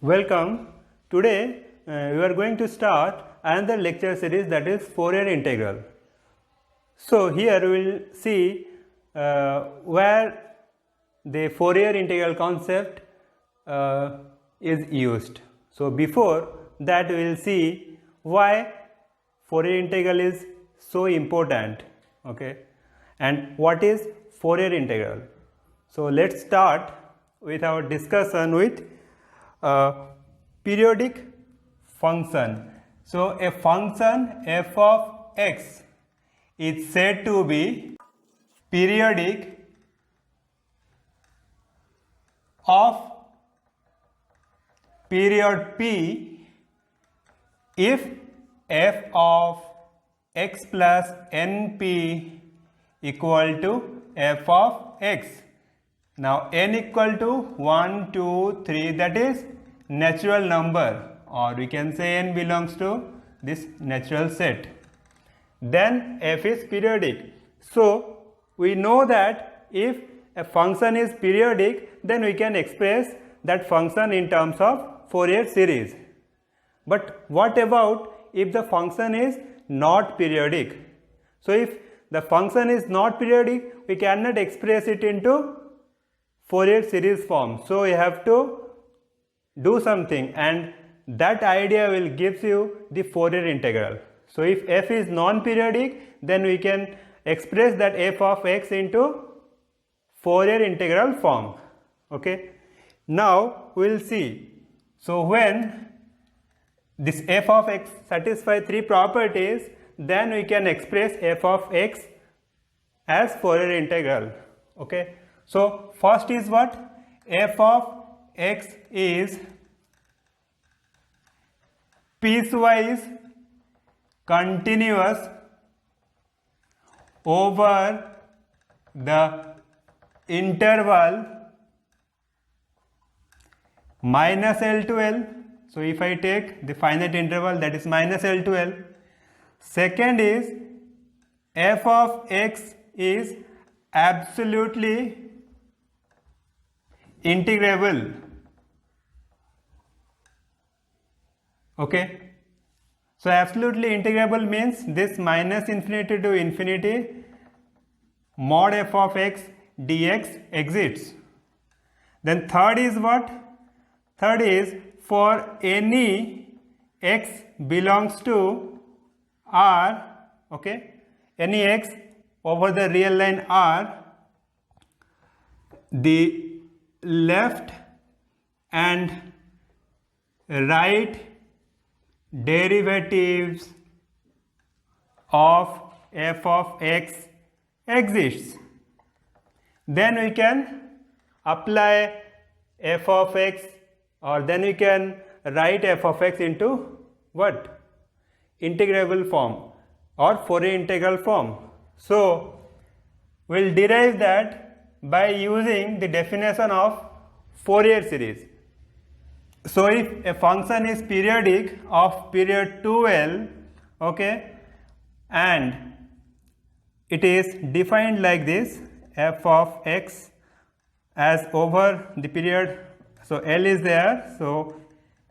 Welcome. Today we are going to start another lecture series, that is Fourier integral. So here we will see where the Fourier integral concept is used. So before that we will see why Fourier integral is so important, okay, and what is Fourier integral. So let's start with our discussion with periodic function. So a function f of x is said to be periodic of period p if f of x plus np equal to f of x. Now n equal to 1, 2, 3, that is natural number, or we can say n belongs to this natural set. Then f is periodic. So we know that if a function is periodic, then we can express that function in terms of Fourier series. But what about if the function is not periodic? So if the function is not periodic, we cannot express it into Fourier series form. So we have to do something, and that idea will give you the Fourier integral. So if f is non-periodic, then we can express that f of x into Fourier integral form. Okay. Now we will see. So when this f of x satisfies three properties, then we can express f of x as Fourier integral. Okay. So first is what? F of x is piecewise continuous over the interval minus L to L. So if I take the finite interval, that is minus L to L. Second is f of x is absolutely integrable. Okay. So absolutely integrable means this minus infinity to infinity mod f of x dx exists. Then third is what? Third is for any x belongs to R, okay, any x over the real line R, the left and right derivatives of f of x exists. Then we can apply f of x, or then we can write f of x into what? Integrable form or Fourier integral form. So we will derive that by using the definition of Fourier series. So if a function is periodic of period 2L, okay, and it is defined like this, f of x as over the period, so L is there, so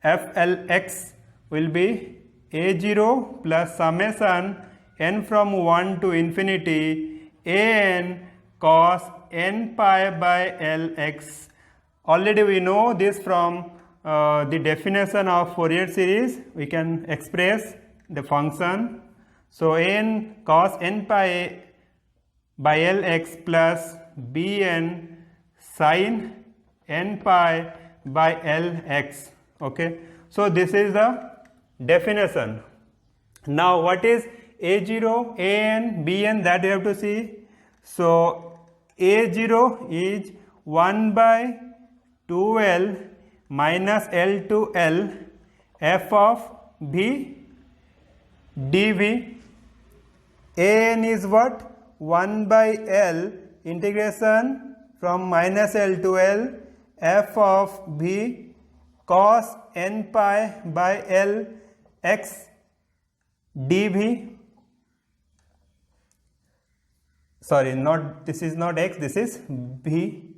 FLX will be a0 plus summation n from 1 to infinity an cos n pi by Lx. Already we know this from the definition of Fourier series. We can express the function. So an cos n pi by Lx plus bn sin n pi by Lx. Okay. So this is the definition. Now what is a0, an, bn, that you have to see. So a0 is 1 by 2L minus L to L f of v dv. An is what? 1 by L integration from minus L to L f of v cos n pi by L x dv. Sorry, not, this is not x, this is b.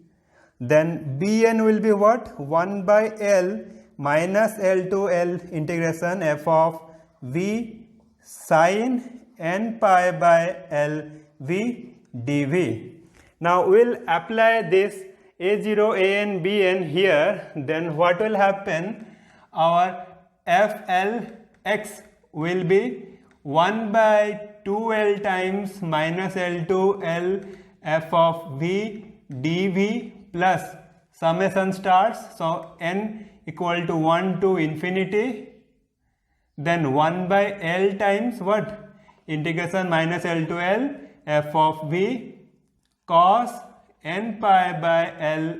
Then bn will be what? 1 by L minus L to L integration f of v sin n pi by L v dv. Now we'll apply this a0, an, bn here. Then what will happen? Our flx will be 1 by 2L times minus L to L f of v dv plus summation starts. So n equal to 1 to infinity. Then 1 by L times what? Integration minus L to L f of v cos n pi by L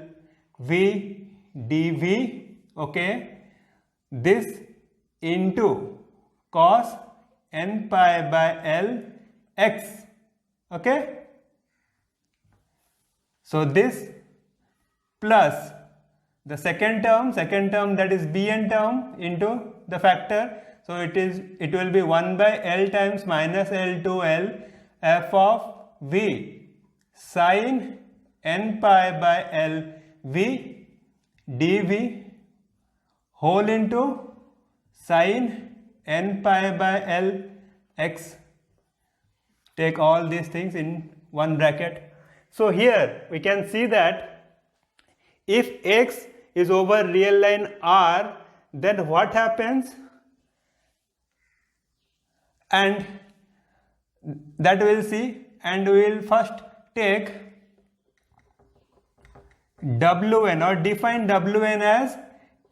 v dv. Okay, this into cos n pi by L x. Okay, so this plus the second term that is bn term into the factor. So it will be 1 by L times minus L to L f of v sin n pi by L v dv whole into sin n pi by L x. Take all these things in one bracket. So here we can see that if x is over real line R, then what happens? And that we'll see, and we will first take Wn or define Wn as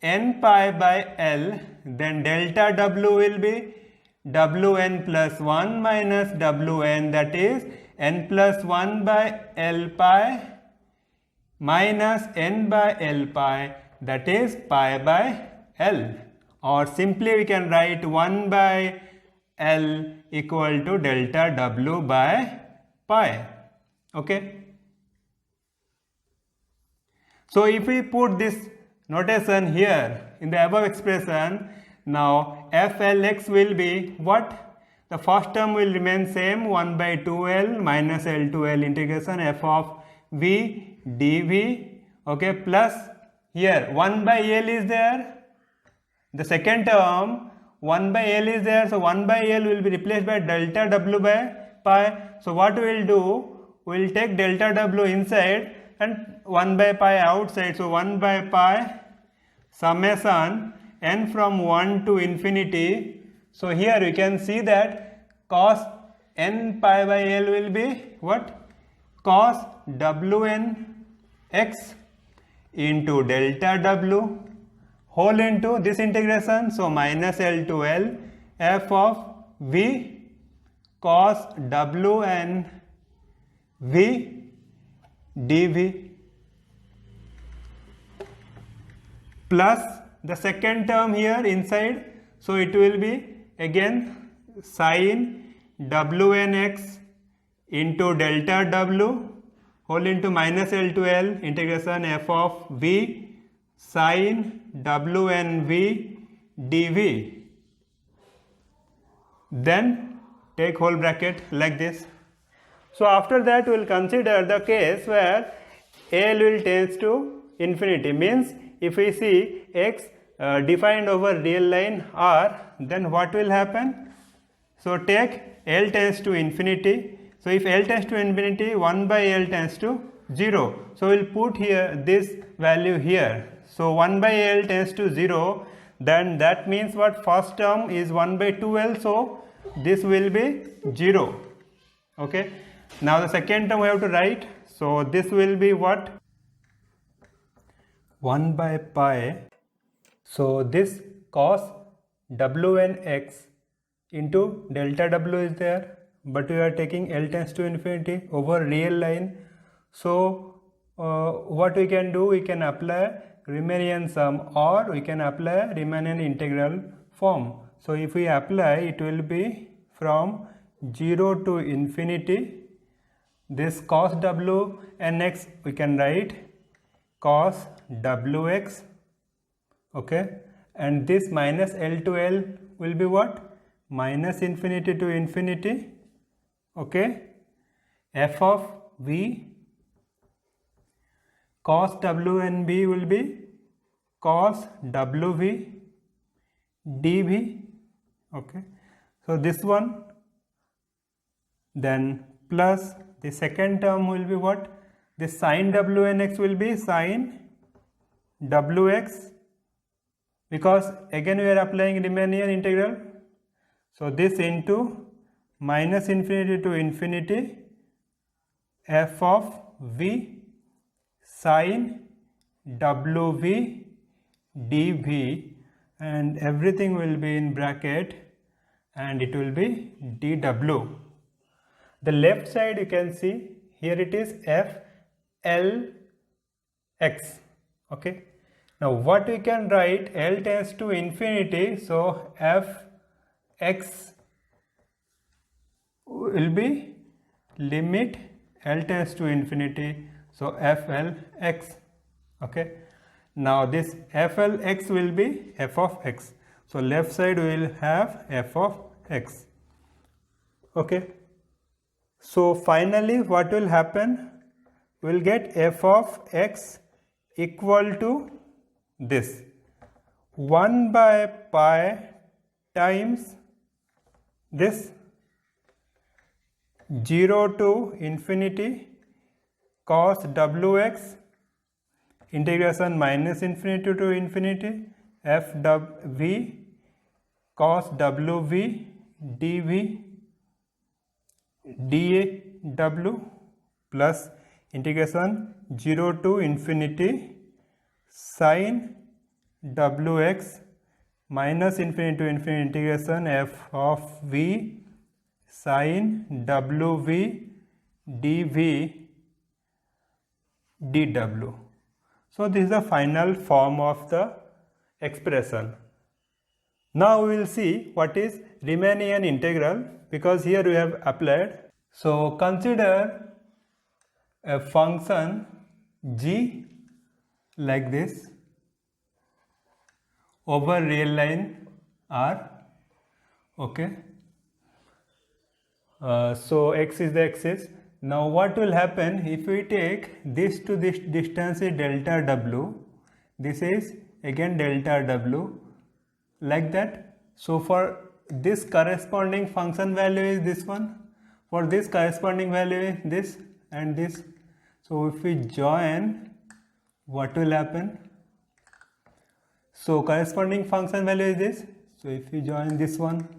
n pi by L, then delta W will be Wn plus 1 minus Wn, that is n plus 1 by L pi minus n by L pi, that is pi by L, or simply we can write 1 by L equal to delta W by pi. Okay. So if we put this notation here in the above expression, now flx will be what? The first term will remain same, 1 by 2L minus L to L integration f of v dv. Okay, plus here 1 by L is there. The second term 1 by L is there, so 1 by L will be replaced by delta W by pi. So what we will do, we will take delta W inside and 1 by pi outside. So 1 by pi summation n from 1 to infinity. So here you can see that cos n pi by L will be what? Cos Wn x into delta W whole into this integration, so minus L to L f of v cos Wn v dv plus the second term here inside, so it will be again sin Wnx into delta W whole into minus L to L integration f of v sin Wnv dv. Then take whole bracket like this. So after that we will consider the case where L will tends to infinity, means if we see x defined over real line R, then what will happen? So take L tends to infinity. So if L tends to infinity, 1 by L tends to 0. So we will put here this value here. So 1 by L tends to 0, then that means what? First term is 1 by 2L, so this will be 0. Okay. Now the second term we have to write. So this will be what? 1 by pi. So this cos Wnx into delta W is there, but we are taking L tends to infinity over real line. So what we can do, we can apply Riemannian sum, or we can apply Riemannian integral form. So if we apply, it will be from 0 to infinity. This cos W and x we can write cos Wx. Okay, and this minus L to L will be what? Minus infinity to infinity. Okay, f of v cos W and b will be cos wv dv. Okay, so this one, then plus the second term will be what? The sin wnx will be sin wx, because again we are applying Riemannian integral. So this into minus infinity to infinity f of v sin wv dv, and everything will be in bracket and it will be dw. The left side you can see here it is f l x. Okay, now what we can write, L tends to infinity, so f x will be limit L tends to infinity, so fl x. Okay, now this fl x will be f of x, so left side will have f of x. Okay, so finally what will happen, we will get f of x equal to this 1 by pi times this 0 to infinity cos wx integration minus infinity to infinity f v cos wv dv dw plus integration 0 to infinity sin wx minus infinity to infinity integration f of v sin wv dv dw. So this is the final form of the expression. Now we will see what is Riemannian integral, because here we have applied. So consider a function g like this over real line R. Okay, so x is the axis. Now what will happen if we take this to this distance is delta w, this is again delta w, like that. So for this corresponding function value is this one, for this corresponding value is this and this. So if we join, what will happen? So corresponding function value is this, so if we join this one,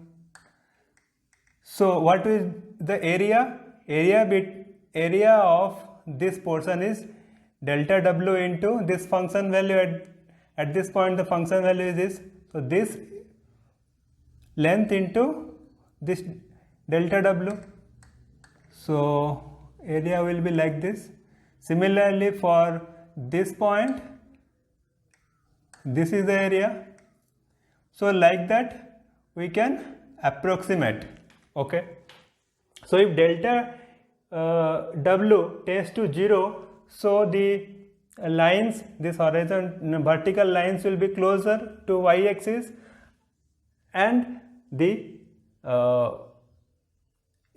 so what is the area? Area of this portion is delta w into this function value at this point, the function value is this, so this length into this delta w, so area will be like this. Similarly for this point, this is the area, so like that we can approximate. Okay, so if delta w tends to 0, so the lines, this horizontal vertical lines will be closer to y-axis, and the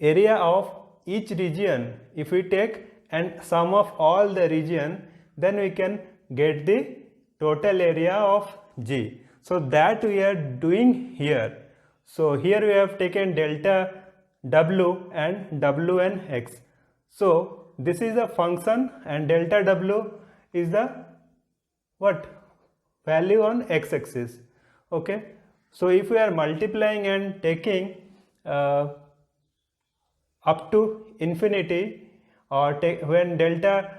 area of each region, if we take and sum of all the region, then we can get the total area of G. So that we are doing here. So here we have taken delta w and w and x. So this is a function and delta w is the what? Value on x-axis. Okay, so if we are multiplying and taking up to infinity, or when delta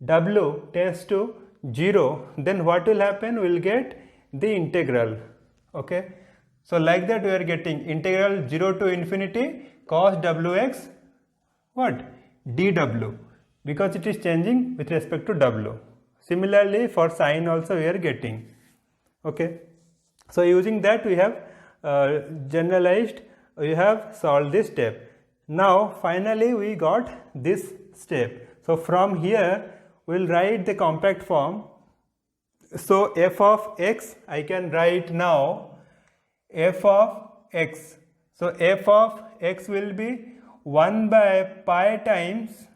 w tends to 0, then what will happen? We will get the integral. Okay, so like that we are getting integral 0 to infinity cos wx what? dw, because it is changing with respect to w. Similarly for sine also we are getting. Okay, so using that we have generalized, we have solved this step. Now finally we got this step. So from here we will write the compact form. So f of x, I can write now f of x. So f of x will be 1 by pi times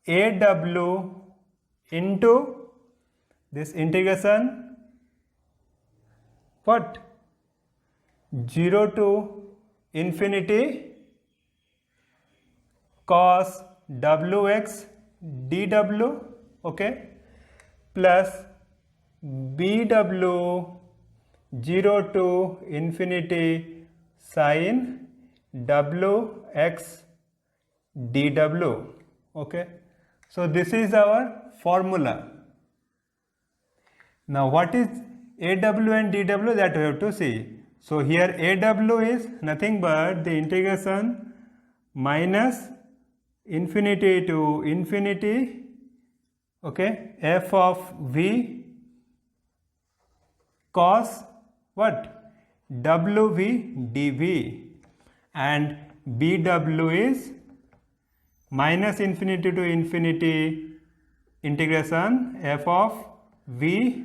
aw into this integration what 0 to infinity cos wx dw, okay, plus bw 0 to infinity sin wx dw, okay. So this is our formula. Now what is AW and DW, that we have to see. So here AW is nothing but the integration minus infinity to infinity, okay, f of v cos what wv dv, and bw is minus infinity to infinity integration f of v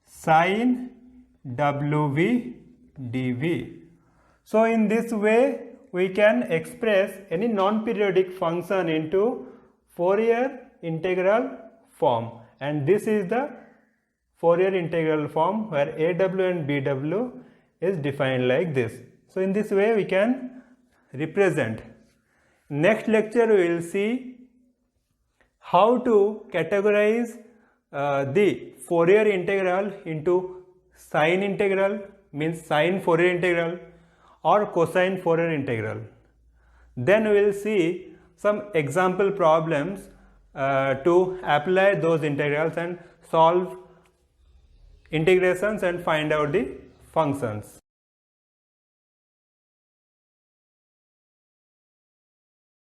sin wv dv. So in this way we can express any non-periodic function into Fourier integral form, and this is the Fourier integral form where AW and BW is defined like this. So in this way we can represent. Next lecture we will see how to categorize the Fourier integral into sine integral, means sine Fourier integral, or cosine Fourier integral. Then we will see some example problems to apply those integrals and solve integrations and find out the functions.